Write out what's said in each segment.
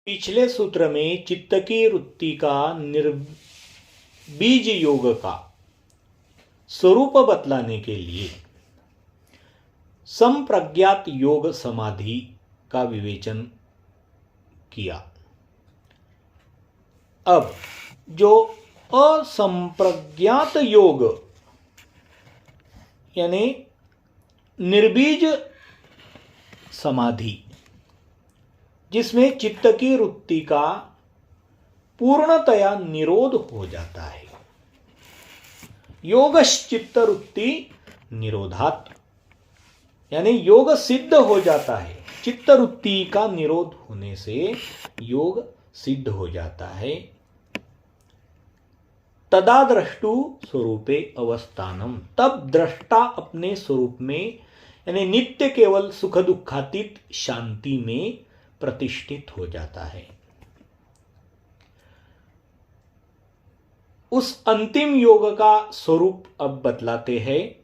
पिछले सूत्र में चित्त की वृत्ति का निर्बीज योग का स्वरूप बतलाने के लिए संप्रज्ञात योग समाधि का विवेचन किया। अब जो असंप्रज्ञात योग यानी निर्बीज समाधि, जिसमें चित्त की वृत्ति का पूर्णतया निरोध हो जाता है। योगश्चित्त वृत्ति निरोधात्, यानी योग सिद्ध हो जाता है। चित्त वृत्ति का निरोध होने से योग सिद्ध हो जाता है। तदा द्रष्टु स्वरूपे अवस्थानम, तब दृष्टा अपने स्वरूप में यानी नित्य केवल सुख दुखातीत शांति में प्रतिष्ठित हो जाता है। उस अंतिम योग का स्वरूप अब बतलाते हैं,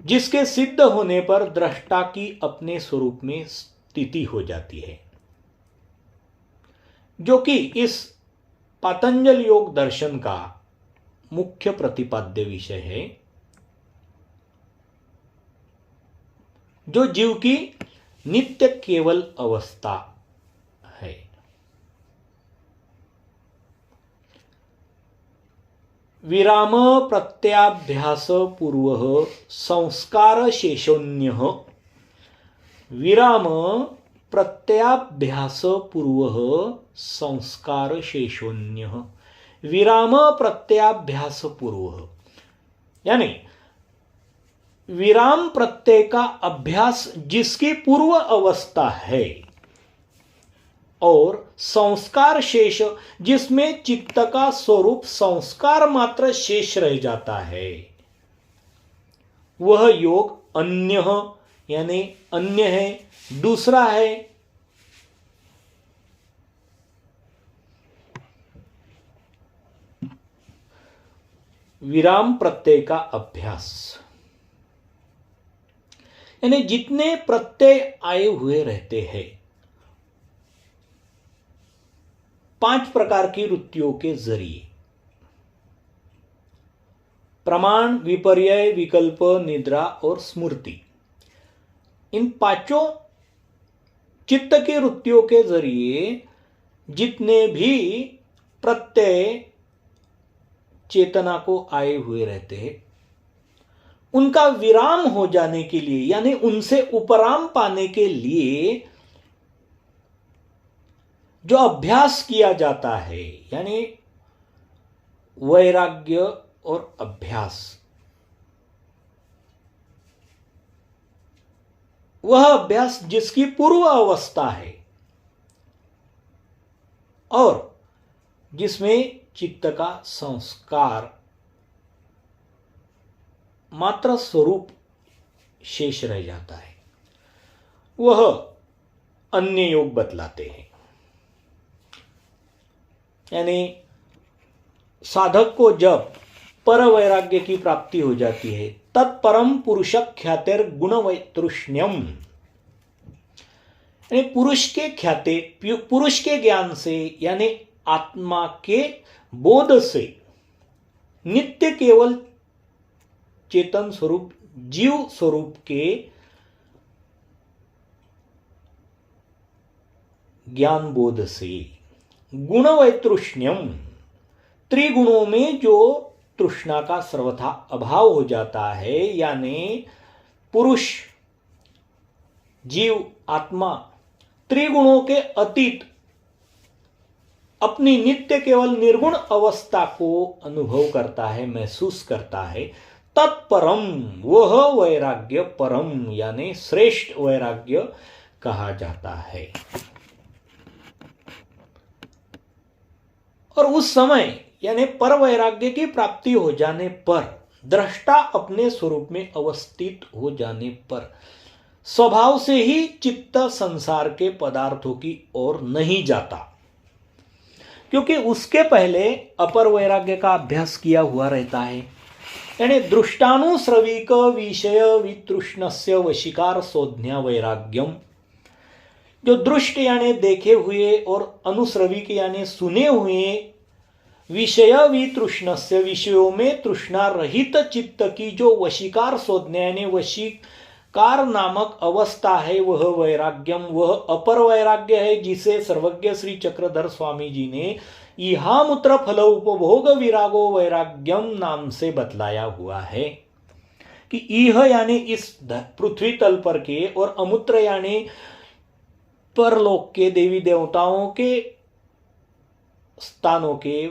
जिसके सिद्ध होने पर दृष्टा की अपने स्वरूप में स्थिति हो जाती है, जो कि इस पातंजल योग दर्शन का मुख्य प्रतिपाद्य विषय है, जो जीव की नित्य केवल अवस्था है। विराम प्रत्याभ्यास पूर्व संस्कार शेषोन्यः, विराम प्रत्याभ्यास पूर्व संस्कार शेषोन्यः, विराम प्रत्याभ्यास पूर्व यानी विराम प्रत्यय का अभ्यास जिसकी पूर्व अवस्था है, और संस्कार शेष जिसमें चित्त का स्वरूप संस्कार मात्र शेष रह जाता है, वह योग अन्य यानी अन्य है, दूसरा है। विराम प्रत्यय का अभ्यास यानी जितने प्रत्यय आए हुए रहते हैं 5 प्रकार की वृत्तियों के जरिए, प्रमाण, विपर्यय, विकल्प, निद्रा और स्मृति, इन 5 चित्त की वृत्तियों के जरिए जितने भी प्रत्यय चेतना को आए हुए रहते हैं, उनका विराम हो जाने के लिए यानी उनसे उपराम पाने के लिए जो अभ्यास किया जाता है, यानी वैराग्य और अभ्यास, वह अभ्यास जिसकी पूर्व अवस्था है और जिसमें चित्त का संस्कार मात्र स्वरूप शेष रह जाता है, वह अन्य योग बतलाते हैं। यानी साधक को जब पर वैराग्य की प्राप्ति हो जाती है, तत्परम पुरुष ख्यातिर गुण वैतृष्ण्यम, यानी पुरुष के ख्याते, पुरुष के ज्ञान से यानी आत्मा के बोध से नित्य केवल चेतन स्वरूप जीव स्वरूप के ज्ञान बोध से गुण वैतृष्ण्यम, त्रिगुणों में जो तृष्णा का सर्वथा अभाव हो जाता है, यानी पुरुष, जीव, आत्मा त्रिगुणों के अतीत अपनी नित्य केवल निर्गुण अवस्था को अनुभव करता है, महसूस करता है, तत्परम, वह वैराग्य परम यानी श्रेष्ठ वैराग्य कहा जाता है। और उस समय यानी पर वैराग्य की प्राप्ति हो जाने पर, दृष्टा अपने स्वरूप में अवस्थित हो जाने पर, स्वभाव से ही चित्त संसार के पदार्थों की ओर नहीं जाता, क्योंकि उसके पहले अपर वैराग्य का अभ्यास किया हुआ रहता है। यानी दृष्टानुश्रविक विषय वितृष्णस्य वशीकार संज्ञा वैराग्यम, जो दृष्ट यानी देखे हुए और अनुश्रविक यानी सुने हुए विषय वितृष्णस्य विषयों में तृष्णा रहित चित्त की जो वशीकार संज्ञा यानी वशीकार नामक अवस्था है वह वैराग्यम, वह अपर वैराग्य है जिसे सर्वज्ञ श्री चक्रधर स्वामी जी ने इहामुत्र फल उपभोग विरागो वैराग्यम नाम से बतलाया हुआ है कि इह यानी इस पृथ्वी तल पर के और अमूत्र यानी परलोक के देवी देवताओं के स्थानों के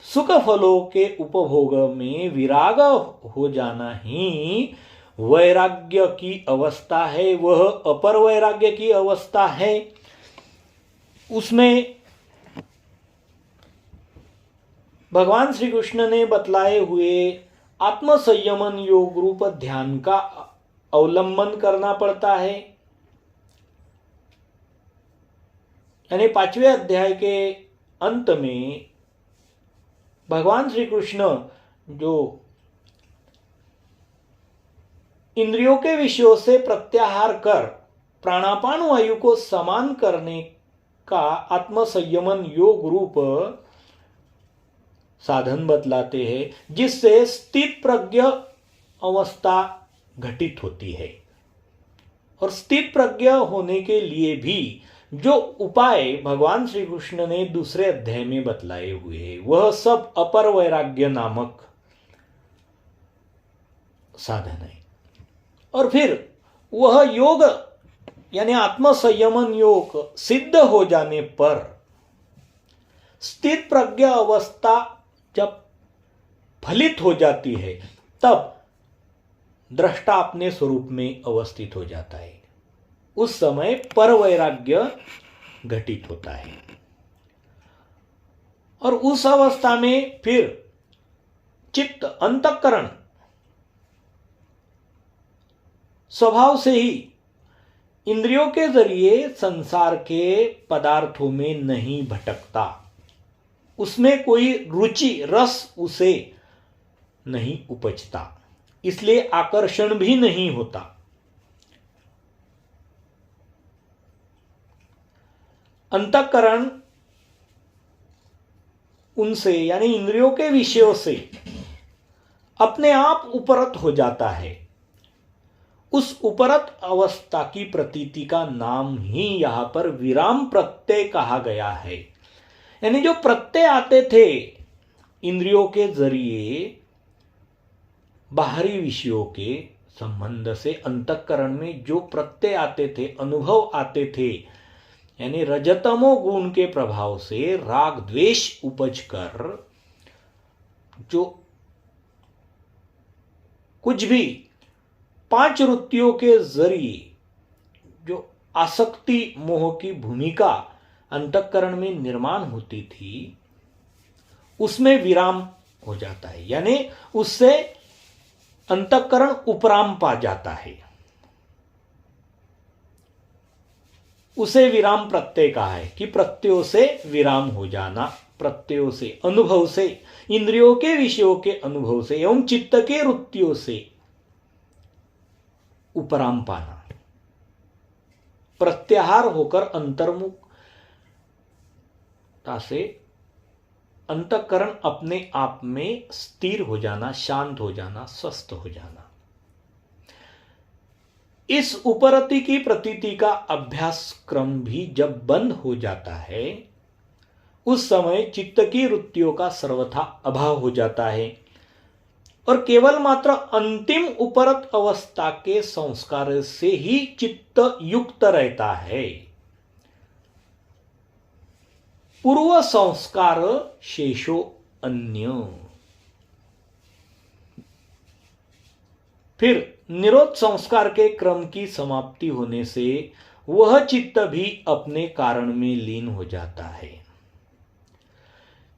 सुख फलों के उपभोग में विराग हो जाना ही वैराग्य की अवस्था है, वह अपर वैराग्य की अवस्था है। उसमें भगवान श्री कृष्ण ने बतलाए हुए आत्मसंयमन योग रूप ध्यान का अवलंबन करना पड़ता है। यानी 5वें अध्याय के अंत में भगवान श्री कृष्ण जो इंद्रियों के विषयों से प्रत्याहार कर प्राणापान वायु को समान करने का आत्मसंयमन योग रूप साधन बतलाते हैं जिससे स्थित प्रज्ञ अवस्था घटित होती है। और स्थित प्रज्ञ होने के लिए भी जो उपाय भगवान श्री कृष्ण ने दूसरे अध्याय में बतलाए हुए हैं वह सब अपर वैराग्य नामक साधन है। और फिर वह योग यानी आत्मसंयमन योग सिद्ध हो जाने पर स्थित प्रज्ञ अवस्था जब फलित हो जाती है तब दृष्टा अपने स्वरूप में अवस्थित हो जाता है। उस समय पर वैराग्य घटित होता है और उस अवस्था में फिर चित्त अंतःकरण स्वभाव से ही इंद्रियों के जरिए संसार के पदार्थों में नहीं भटकता, उसमें कोई रुचि रस उसे नहीं उपजता, इसलिए आकर्षण भी नहीं होता। अंतःकरण उनसे यानी इंद्रियों के विषयों से अपने आप उपरत हो जाता है। उस उपरत अवस्था की प्रतीति का नाम ही यहां पर विराम प्रत्यय कहा गया है। यानी जो प्रत्यय आते थे इंद्रियों के जरिए बाहरी विषयों के संबंध से अंतःकरण में जो प्रत्यय आते थे, अनुभव आते थे, यानी रजतमो गुण के प्रभाव से राग द्वेष उपज कर जो कुछ भी 5 वृत्तियों के जरिए जो आसक्ति मोह की भूमिका अंतःकरण में निर्माण होती थी उसमें विराम हो जाता है। यानी उससे अंतःकरण उपराम पा जाता है, उसे विराम प्रत्यय कहा है कि प्रत्ययों से विराम हो जाना, प्रत्ययों से अनुभव से इंद्रियों के विषयों के अनुभव से एवं चित्त के वृत्तियों से उपराम पाना, प्रत्याहार होकर अंतर्मुखता से अंतःकरण अपने आप में स्थिर हो जाना, शांत हो जाना, स्वस्थ हो जाना। इस उपरति की प्रतीति का अभ्यास क्रम भी जब बंद हो जाता है उस समय चित्त की वृत्तियों का सर्वथा अभाव हो जाता है और केवल मात्र अंतिम उपरत अवस्था के संस्कार से ही चित्त युक्त रहता है। पूर्व संस्कार शेषो अन्य। फिर निरोध संस्कार के क्रम की समाप्ति होने से वह चित्त भी अपने कारण में लीन हो जाता है।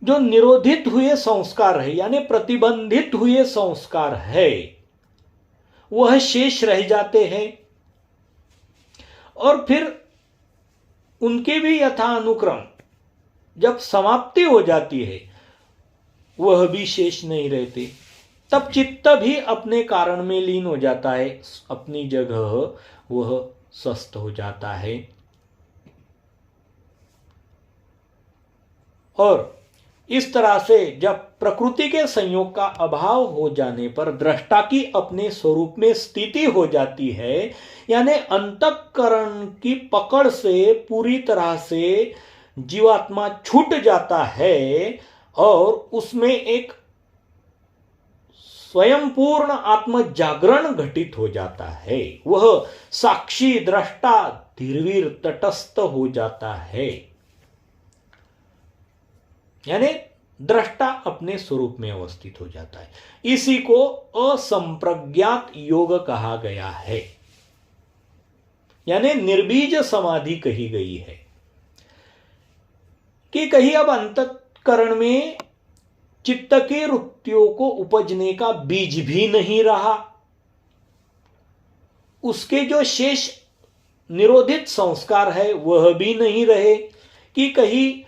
जो निरोधित हुए संस्कार है यानी प्रतिबंधित हुए संस्कार है वह शेष रह जाते हैं और फिर उनके भी यथानुक्रम जब समाप्ति हो जाती है वह भी शेष नहीं रहते। तब चित्त भी अपने कारण में लीन हो जाता है, अपनी जगह वह स्वस्थ हो जाता है। और इस तरह से जब प्रकृति के संयोग का अभाव हो जाने पर दृष्टा की अपने स्वरूप में स्थिति हो जाती है, यानी अंतःकरण की पकड़ से पूरी तरह से जीवात्मा छूट जाता है और उसमें एक स्वयं पूर्ण आत्म जागरण घटित हो जाता है। वह साक्षी दृष्टा धीरवीर तटस्थ हो जाता है, यानी दृष्टा अपने स्वरूप में अवस्थित हो जाता है। इसी को असंप्रज्ञात योग कहा गया है, यानी निर्बीज समाधि कही गई है कि कहीं अब अंतःकरण में चित्त के वृत्तियों को उपजने का बीज भी नहीं रहा, उसके जो शेष निरोधित संस्कार है वह भी नहीं रहे, कि कहीं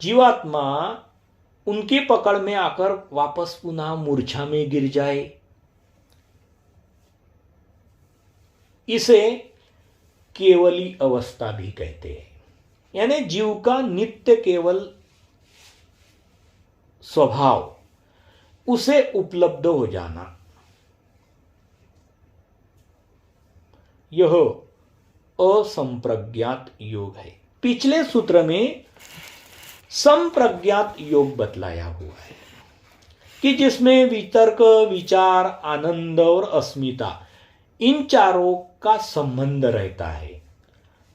जीवात्मा उनकी पकड़ में आकर वापस पुनः मूर्छा में गिर जाए। इसे केवली अवस्था भी कहते हैं, यानी जीव का नित्य केवल स्वभाव, उसे उपलब्ध हो जाना, यह असंप्रज्ञात योग है। पिछले सूत्र में संप्रज्ञात योग बतलाया हुआ है कि जिसमें वितर्क, विचार, आनंद और अस्मिता, इन चारों का संबंध रहता है,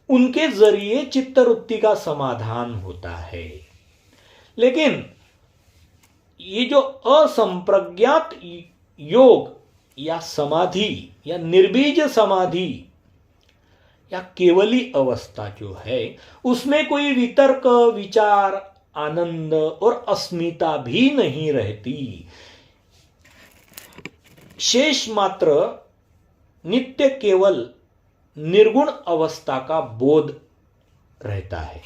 उनके जरिए चित्तवृत्ति का समाधान होता है। लेकिन ये जो असंप्रज्ञात योग या समाधि या निर्बीज समाधि या केवली अवस्था जो है, उसमें कोई वितर्क, विचार, आनंद और अस्मिता भी नहीं रहती। शेष मात्र नित्य केवल निर्गुण अवस्था का बोध रहता है।